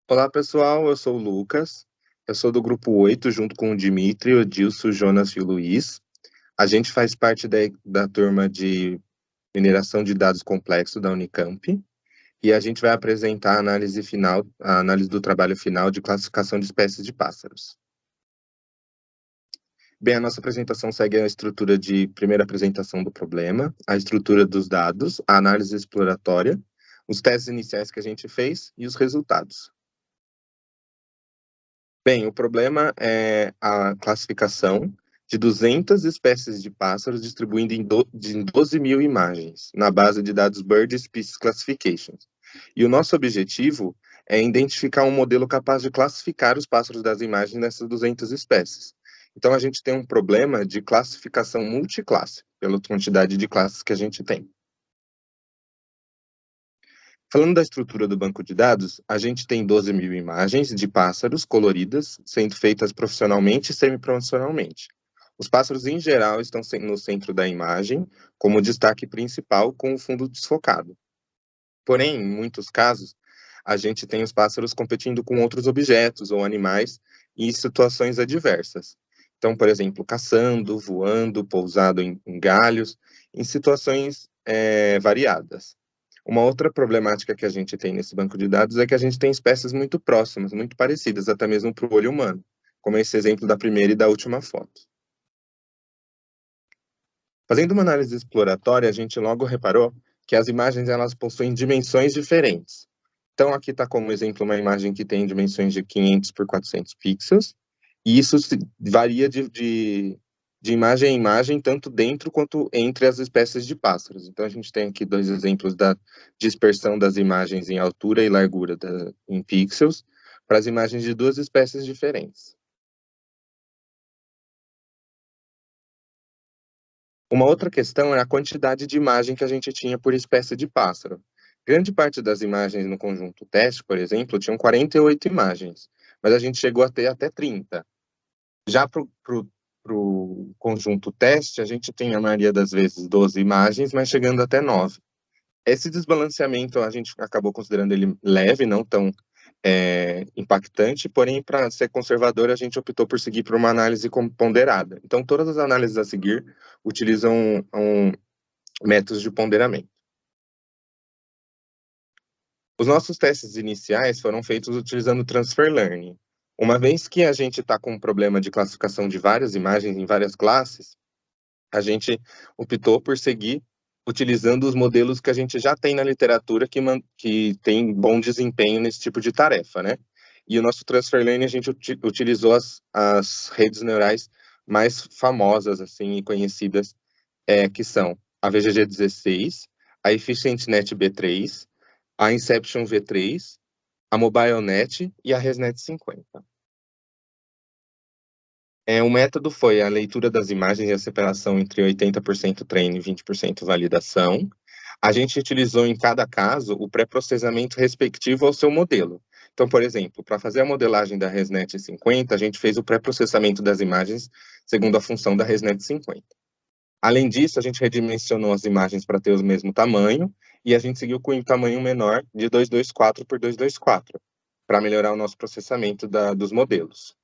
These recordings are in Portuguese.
Olá, pessoal. Eu sou o Lucas. Eu sou do grupo 8, junto com o Dimitri, o Edilson, o Jonas e o Luiz. A gente faz parte da turma de mineração de dados complexos da Unicamp. E a gente vai apresentar a análise do trabalho final de classificação de espécies de pássaros. Bem, a nossa apresentação segue a estrutura de primeira apresentação do problema, a estrutura dos dados, a análise exploratória, os testes iniciais que a gente fez e os resultados. Bem, o problema é a classificação de 200 espécies de pássaros distribuindo em 12 mil imagens, na base de dados Bird Species Classification. E o nosso objetivo é identificar um modelo capaz de classificar os pássaros das imagens nessas 200 espécies. Então, a gente tem um problema de classificação multiclasse, pela quantidade de classes que a gente tem. Falando da estrutura do banco de dados, a gente tem 12 mil imagens de pássaros coloridas, sendo feitas profissionalmente e semiprofissionalmente. Os pássaros, em geral, estão no centro da imagem, como destaque principal, com o fundo desfocado. Porém, em muitos casos, a gente tem os pássaros competindo com outros objetos ou animais em situações adversas. Então, por exemplo, caçando, voando, pousado em galhos, em situações variadas. Uma outra problemática que a gente tem nesse banco de dados é que a gente tem espécies muito próximas, muito parecidas, até mesmo para o olho humano, como esse exemplo da primeira e da última foto. Fazendo uma análise exploratória, a gente logo reparou que as imagens elas possuem dimensões diferentes. Então, aqui está como exemplo uma imagem que tem dimensões de 500 por 400 pixels, e isso varia de imagem a imagem, tanto dentro quanto entre as espécies de pássaros. Então, a gente tem aqui dois exemplos da dispersão das imagens em altura e largura em pixels, para as imagens de duas espécies diferentes. Uma outra questão é a quantidade de imagem que a gente tinha por espécie de pássaro. Grande parte das imagens no conjunto teste, por exemplo, tinham 48 imagens, mas a gente chegou a ter até 30. Já para o conjunto teste, a gente tem, a maioria das vezes, 12 imagens, mas chegando até 9. Esse desbalanceamento a gente acabou considerando ele leve, não tão impactante, porém, para ser conservador, a gente optou por seguir por uma análise ponderada. Então, todas as análises a seguir utilizam métodos de ponderamento. Os nossos testes iniciais foram feitos utilizando Transfer Learning. Uma vez que a gente está com um problema de classificação de várias imagens em várias classes, a gente optou por seguir utilizando os modelos que a gente já tem na literatura que tem bom desempenho nesse tipo de tarefa, né? E o nosso Transfer Learning, a gente utilizou as redes neurais mais famosas, assim, e conhecidas, que são a VGG16, a EfficientNet B3, a Inception V3, a MobileNet e a ResNet 50. O método foi a leitura das imagens e a separação entre 80% treino e 20% validação. A gente utilizou em cada caso o pré-processamento respectivo ao seu modelo. Então, por exemplo, para fazer a modelagem da ResNet 50, a gente fez o pré-processamento das imagens segundo a função da ResNet 50. Além disso, a gente redimensionou as imagens para ter o mesmo tamanho e a gente seguiu com um tamanho menor de 224 por 224, para melhorar o nosso processamento dos modelos.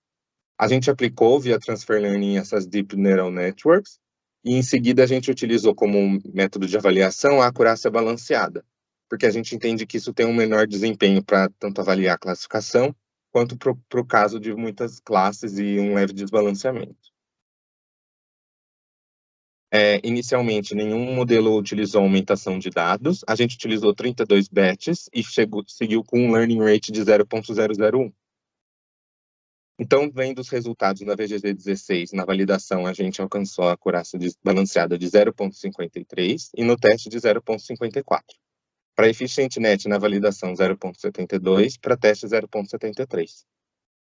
A gente aplicou via Transfer Learning essas Deep Neural Networks e em seguida a gente utilizou como método de avaliação a acurácia balanceada, porque a gente entende que isso tem um menor desempenho para tanto avaliar a classificação quanto para o caso de muitas classes e um leve desbalanceamento. Inicialmente, nenhum modelo utilizou aumentação de dados. A gente utilizou 32 batches e seguiu com um learning rate de 0.001. Então, vendo os resultados na VGG16, na validação, a gente alcançou a acurácia balanceada de 0.53 e no teste de 0.54. Para EfficientNet, na validação, 0.72, para teste 0.73.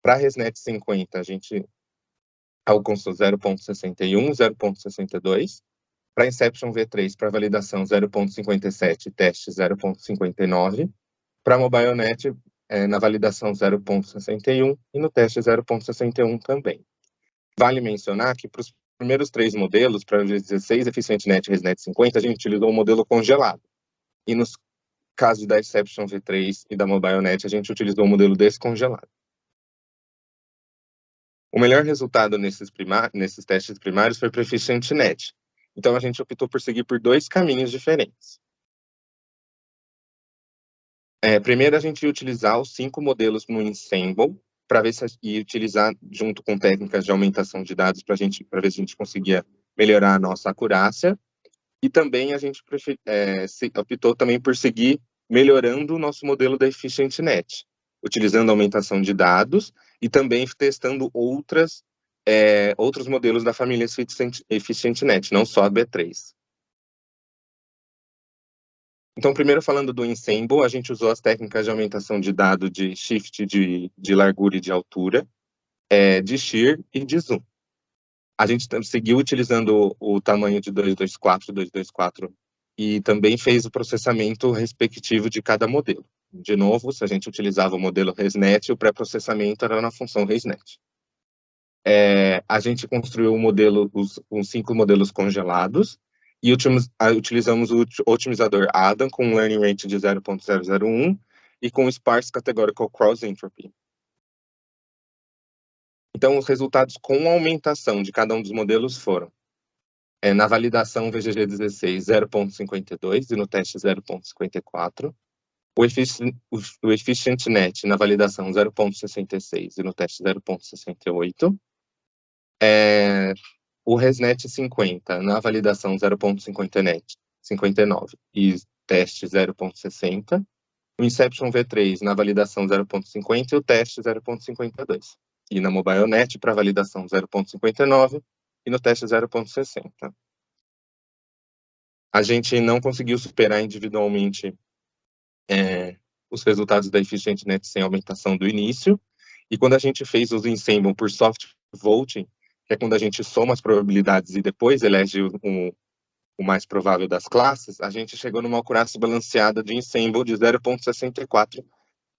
Para a ResNet 50, a gente alcançou 0.61, 0.62. Para Inception V3, para validação 0.57, teste 0.59. Para MobileNet, na validação 0.61 e no teste 0.61 também. Vale mencionar que para os primeiros 3 modelos, para o G16, EfficientNet e ResNet 50, a gente utilizou um modelo congelado. E nos caso da Exception V3 e da MobileNet, a gente utilizou o modelo descongelado. O melhor resultado nesses testes primários foi para o EfficientNet. Então, a gente optou por seguir por 2 caminhos diferentes. Primeiro, a gente ia utilizar os 5 modelos no Ensemble, para ver e utilizar junto com técnicas de aumentação de dados para ver se a gente conseguia melhorar a nossa acurácia. E também a gente optou também por seguir melhorando o nosso modelo da EfficientNet, utilizando a aumentação de dados e também testando outros modelos da família EfficientNet, não só a B3. Então, primeiro falando do Ensemble, a gente usou as técnicas de aumentação de dado de shift de largura e de altura, de shear e de zoom. A gente seguiu utilizando o tamanho de 224 e também fez o processamento respectivo de cada modelo. De novo, se a gente utilizava o modelo ResNet, o pré-processamento era na função ResNet. A gente construiu os 5 modelos congelados e utilizamos o otimizador Adam com um learning rate de 0.001 e com Sparse Categorical Cross Entropy. Então, os resultados com aumentação de cada um dos modelos foram, na validação VGG16, 0.52 e no teste 0.54. O EfficientNet na validação 0.66 e no teste 0.68. O ResNet 50 na validação 0.59 e teste 0.60. O Inception V3 na validação 0.50 e o teste 0.52. E na MobileNet para validação 0.59 e no teste 0.60. A gente não conseguiu superar individualmente os resultados da EfficientNet sem aumentação do início, e quando a gente fez os Ensemble por soft voting, que é quando a gente soma as probabilidades e depois elege o mais provável das classes, a gente chegou numa acurácia balanceada de Ensemble de 0.64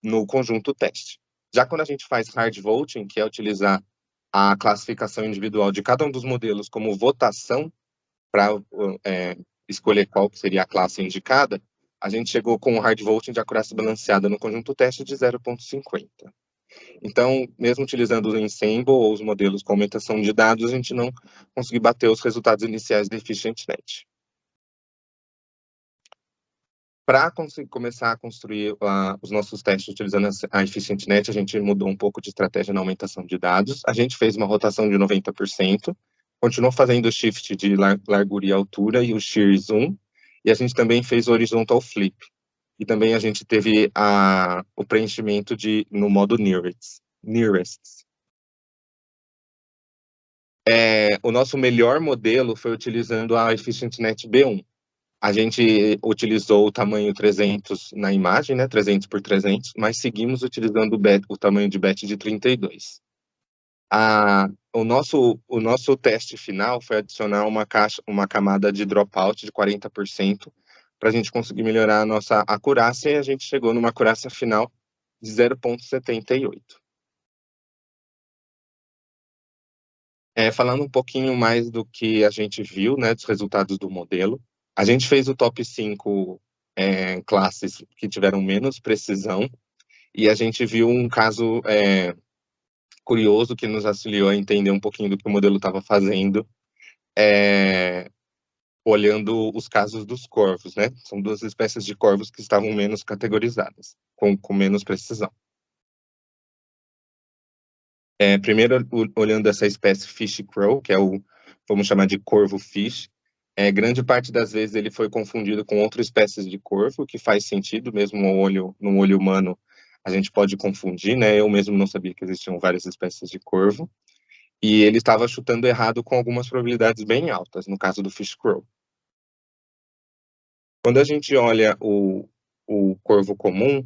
no conjunto teste. Já quando a gente faz hard voting, que é utilizar a classificação individual de cada um dos modelos como votação para escolher qual seria a classe indicada, a gente chegou com um hard voting de acurácia balanceada no conjunto teste de 0.50. Então, mesmo utilizando o Ensemble ou os modelos com aumentação de dados, a gente não conseguiu bater os resultados iniciais da EfficientNet. Para começar a construir os nossos testes utilizando a EfficientNet, a gente mudou um pouco de estratégia na aumentação de dados. A gente fez uma rotação de 90%, continuou fazendo o shift de largura e altura e o shear e zoom, e a gente também fez o horizontal flip. E também a gente teve o preenchimento no modo nearest. O nosso melhor modelo foi utilizando a EfficientNet B1. A gente utilizou o tamanho 300 na imagem, né, 300 por 300, mas seguimos utilizando o tamanho de batch de 32. O nosso teste final foi adicionar uma camada de dropout de 40%, para a gente conseguir melhorar a nossa acurácia, e a gente chegou numa acurácia final de 0.78. Falando um pouquinho mais do que a gente viu, né, dos resultados do modelo, a gente fez o top 5 classes que tiveram menos precisão, e a gente viu um caso curioso que nos auxiliou a entender um pouquinho do que o modelo estava fazendo, olhando os casos dos corvos, né? São 2 espécies de corvos que estavam menos categorizadas, com menos precisão. Primeiro, olhando essa espécie Fish Crow, que é vamos chamar de corvo fish, grande parte das vezes ele foi confundido com outras espécies de corvo, que faz sentido, mesmo no olho humano, a gente pode confundir, né? Eu mesmo não sabia que existiam várias espécies de corvo. E ele estava chutando errado com algumas probabilidades bem altas, no caso do Fish Crow. Quando a gente olha o corvo comum,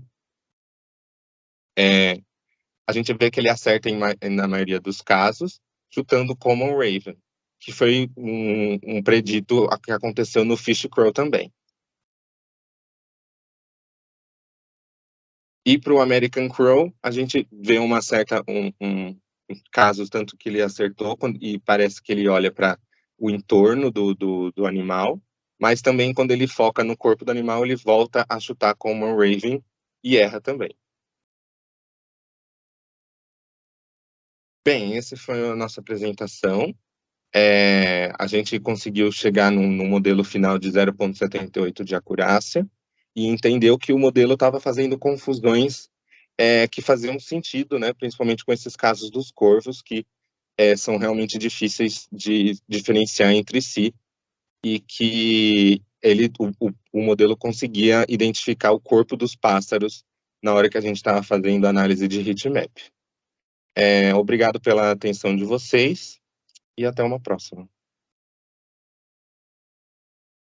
a gente vê que ele acerta na maioria dos casos, chutando Common Raven, que foi um predito que aconteceu no Fish Crow também. E para o American Crow, a gente vê uma certa casos tanto que ele acertou e parece que ele olha para o entorno do animal, mas também quando ele foca no corpo do animal, ele volta a chutar Common Raven e erra também. Bem, essa foi a nossa apresentação. A gente conseguiu chegar num modelo final de 0,78 de acurácia e entendeu que o modelo estava fazendo confusões que faziam sentido, né, principalmente com esses casos dos corvos, que são realmente difíceis de diferenciar entre si, e que o modelo conseguia identificar o corpo dos pássaros na hora que a gente estava fazendo a análise de heatmap. Obrigado pela atenção de vocês e até uma próxima.